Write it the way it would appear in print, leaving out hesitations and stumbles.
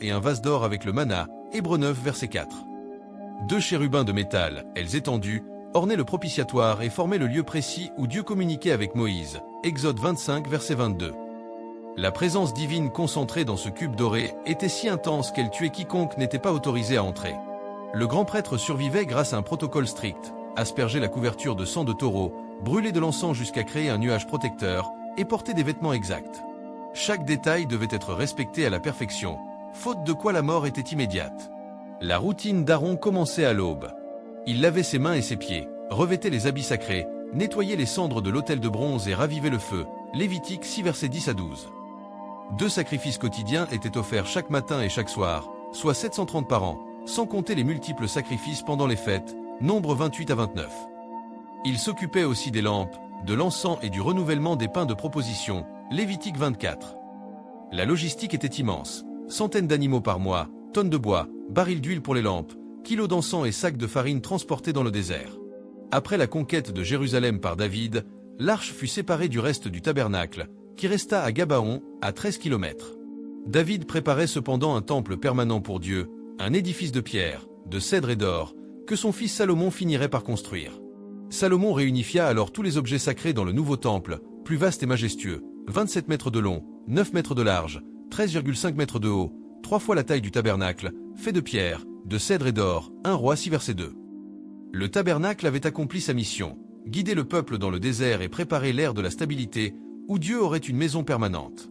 et un vase d'or avec le manna, Hébreux 9, verset 4. 2 chérubins de métal, ailes étendues, ornaient le propitiatoire et formaient le lieu précis où Dieu communiquait avec Moïse, Exode 25, verset 22. La présence divine concentrée dans ce cube doré était si intense qu'elle tuait quiconque n'était pas autorisé à entrer. Le grand prêtre survivait grâce à un protocole strict, asperger la couverture de sang de taureau, brûler de l'encens jusqu'à créer un nuage protecteur et porter des vêtements exacts. Chaque détail devait être respecté à la perfection, faute de quoi la mort était immédiate. La routine d'Aaron commençait à l'aube. Il lavait ses mains et ses pieds, revêtait les habits sacrés, nettoyait les cendres de l'autel de bronze et ravivait le feu. Lévitique 6 versets 10 à 12. 2 sacrifices quotidiens étaient offerts chaque matin et chaque soir, soit 730 par an, sans compter les multiples sacrifices pendant les fêtes, nombre 28 à 29. Il s'occupait aussi des lampes, de l'encens et du renouvellement des pains de proposition, Lévitique 24. La logistique était immense, centaines d'animaux par mois, tonnes de bois, barils d'huile pour les lampes, kilos d'encens et sacs de farine transportés dans le désert. Après la conquête de Jérusalem par David, l'arche fut séparée du reste du tabernacle, qui resta à Gabaon, à 13 km. David préparait cependant un temple permanent pour Dieu, un édifice de pierre, de cèdre et d'or, que son fils Salomon finirait par construire. Salomon réunifia alors tous les objets sacrés dans le nouveau temple, plus vaste et majestueux, 27 mètres de long, 9 mètres de large, 13,5 mètres de haut, 3 fois la taille du tabernacle, fait de pierre, de cèdre et d'or, 1 Roi 6 verset 2. Le tabernacle avait accompli sa mission, guider le peuple dans le désert et préparer l'ère de la stabilité, où Dieu aurait une maison permanente.